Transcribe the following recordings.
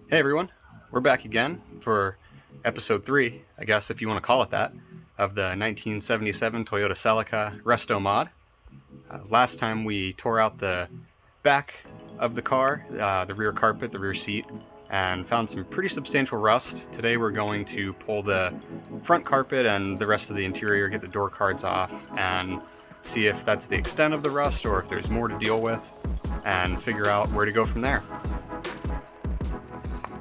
Hey everyone, we're back again for episode 3, I guess if you want to call it that, of the 1977 Toyota Celica Restomod. Last time we tore out the back of the car, the rear carpet, the rear seat, and found some pretty substantial rust. Today we're going to pull the front carpet and the rest of the interior, get the door cards off, and see if that's the extent of the rust or if there's more to deal with, and figure out where to go from there.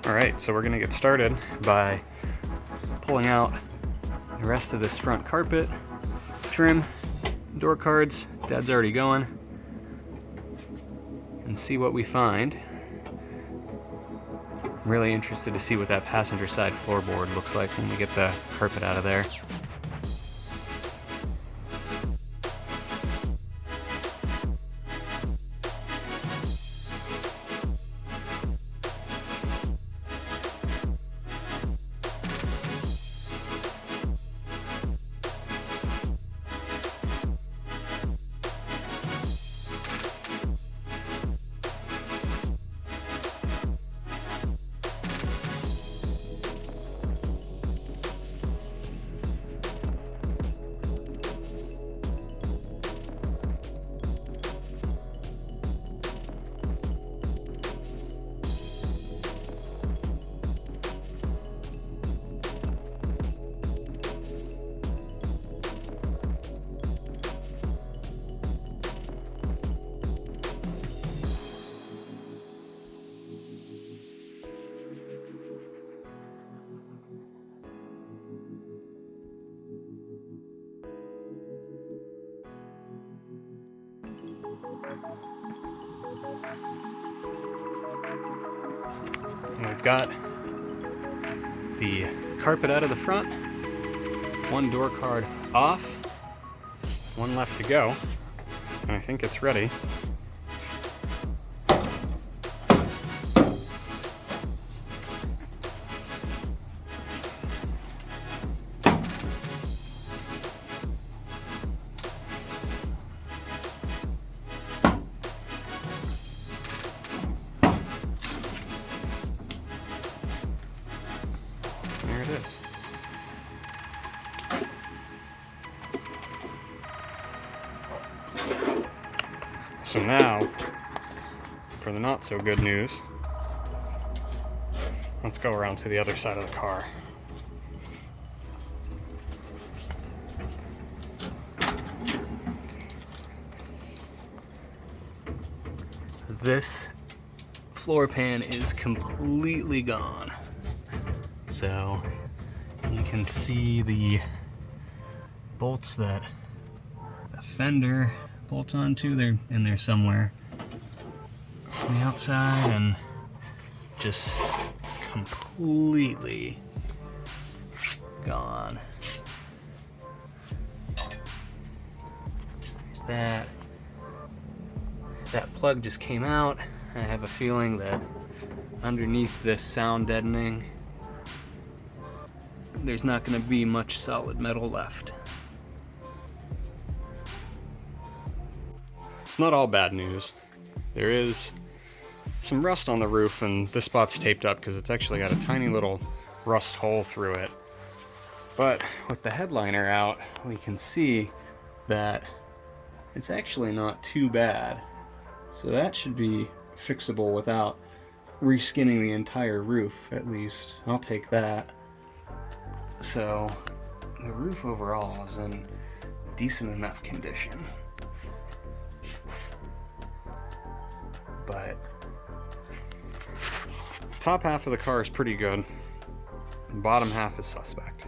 Alright, so we're going to get started by pulling out the rest of this front carpet, trim, door cards, Dad's already going, and see what we find. I'm really interested to see what that passenger side floorboard looks like when we get the carpet out of there. And we've got the carpet out of the front, one door card off, one left to go, and I think it's ready. There it is. So now, for the not so good news, let's go around to the other side of the car. This floor pan is completely gone. So you can see the bolts that the fender bolts onto. They're in there somewhere on the outside, and just completely gone. There's that. That plug just came out. I have a feeling that underneath this sound deadening, there's not going to be much solid metal left. It's not all bad news. There is some rust on the roof, and this spot's taped up because it's actually got a tiny little rust hole through it. But with the headliner out, we can see that it's actually not too bad. So that should be fixable without reskinning the entire roof, at least. I'll take that. So the roof overall is in decent enough condition. But top half of the car is pretty good. Bottom half is suspect.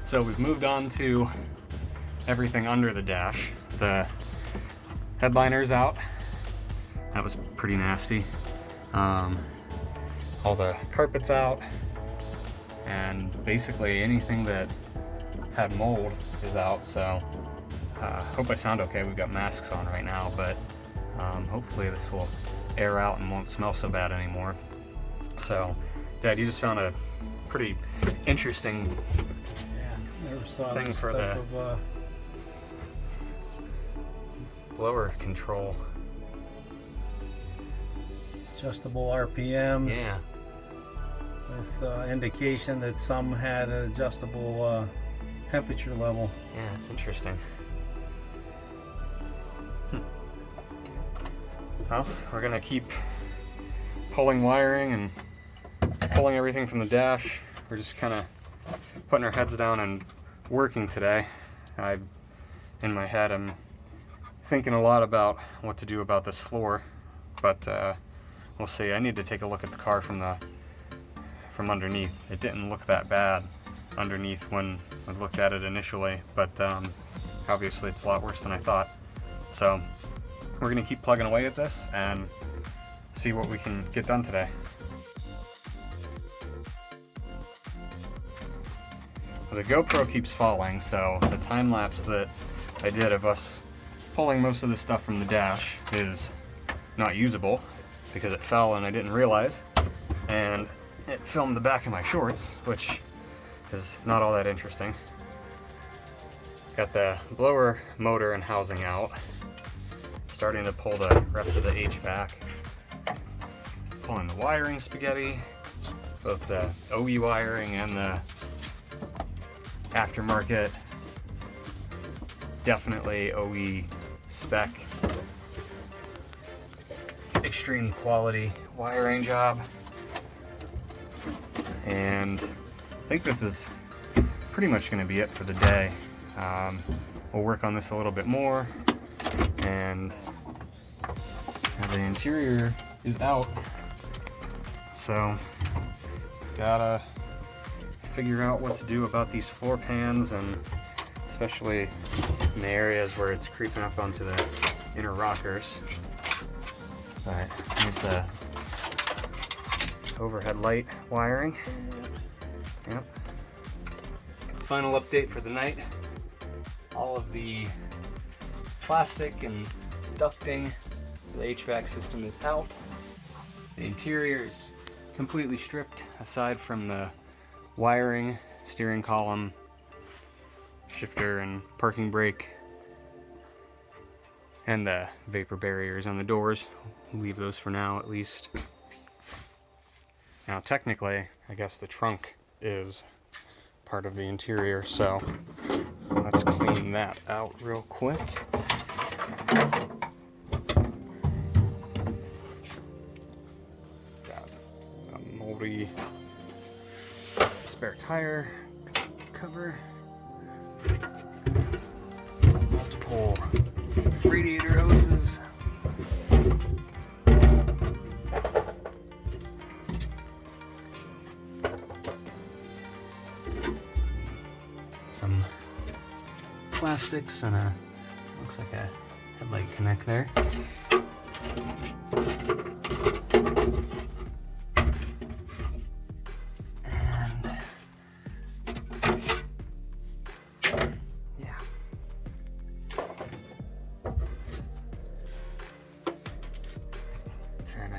So we've moved on to everything under the dash. The headliner's out. That was pretty nasty. All the carpet's out, and basically anything that had mold is out. So hope I sound okay. We've got masks on right now, but hopefully this will air out and won't smell so bad anymore. So, Dad, you just found a pretty interesting thing for the blower control. Adjustable RPMs. Yeah. With indication that some had an adjustable temperature level. Yeah, it's interesting. Well, we're gonna keep pulling wiring and pulling everything from the dash. We're just kind of putting our heads down and working today. In my head, I'm thinking a lot about what to do about this floor, but we'll see. I need to take a look at the car from underneath. It didn't look that bad underneath when I looked at it initially, but obviously it's a lot worse than I thought. So we're gonna keep plugging away at this and see what we can get done today. The GoPro keeps falling, so the time lapse that I did of us pulling most of the stuff from the dash is not usable because it fell and I didn't realize, and it filmed the back of my shorts, which is not all that interesting. Got the blower motor and housing out, starting to pull the rest of the HVAC, pulling the wiring spaghetti, both the OE wiring and the aftermarket, definitely OE spec, extreme quality wiring job. And I think this is pretty much going to be it for the day. We'll work on this a little bit more, and the interior is out, so gotta figure out what to do about these floor pans, and especially in the areas where it's creeping up onto the inner rockers. Alright, here's the overhead light wiring. Yep. Final update for the night. All of the plastic and ducting for the HVAC system is out. The interior is completely stripped aside from the wiring, steering column, shifter and parking brake, and the vapor barriers on the doors. We'll leave those for now at least. Now technically, I guess the trunk is part of the interior, so let's clean that out real quick. Got a moldy spare tire cover, multiple radiator hoses, some plastics, and looks like a headlight connector.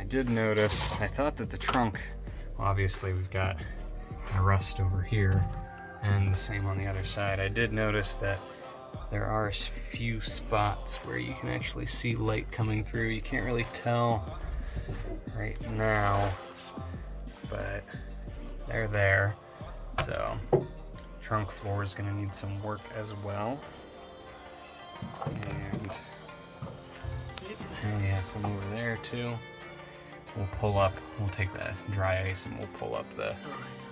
Did notice, I thought that the trunk, well, obviously we've got a rust over here and the same on the other side. I did notice that there are a few spots where you can actually see light coming through. You can't really tell right now, but they're there. So trunk floor is going to need some work as well. And oh yeah, some over there too. We'll pull up, we'll take the dry ice and we'll pull up the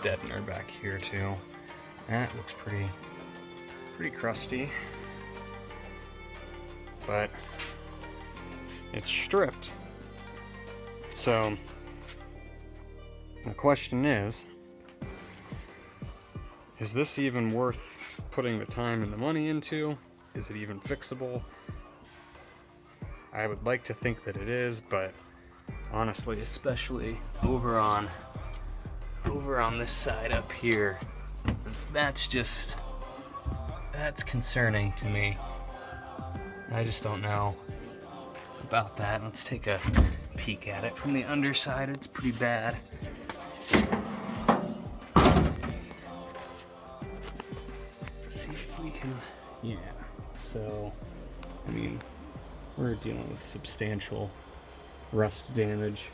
deadener back here too. That looks pretty crusty, but it's stripped. So the question is, is this even worth putting the time and the money into? Is it even fixable? I would like to think that it is, but honestly, especially over on this side up here, that's concerning to me. I just don't know about that. Let's take a peek at it from the underside. It's pretty bad. See if we can, yeah. So, I mean, we're dealing with substantial rust damage,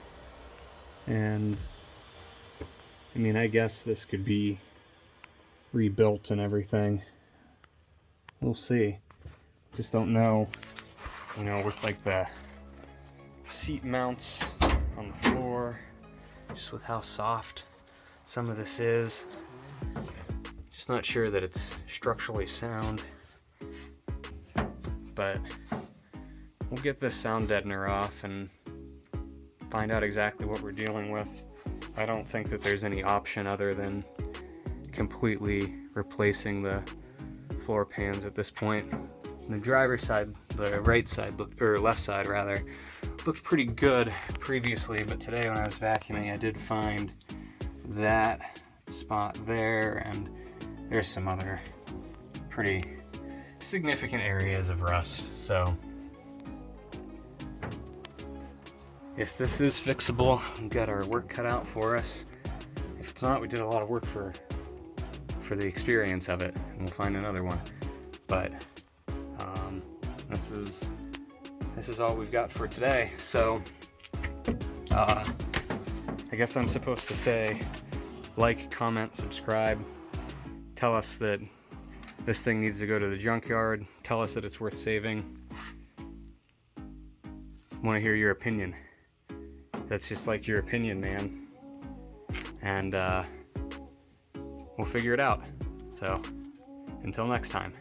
and I mean, I guess this could be rebuilt and everything. We'll see. Just don't know, you know, with like the seat mounts on the floor, just with how soft some of this is. Just not sure that it's structurally sound, but we'll get this sound deadener off and find out exactly what we're dealing with. I don't think that there's any option other than completely replacing the floor pans at this point. The driver's side, the right side, or left side rather, looked pretty good previously, but today when I was vacuuming I did find that spot there, and there's some other pretty significant areas of rust. So if this is fixable, we've got our work cut out for us. If it's not, we did a lot of work for the experience of it, and we'll find another one. But this is all we've got for today. So I guess I'm supposed to say like, comment, subscribe, tell us that this thing needs to go to the junkyard, tell us that it's worth saving. I want to hear your opinion. That's just like your opinion, man. And we'll figure it out. So until next time.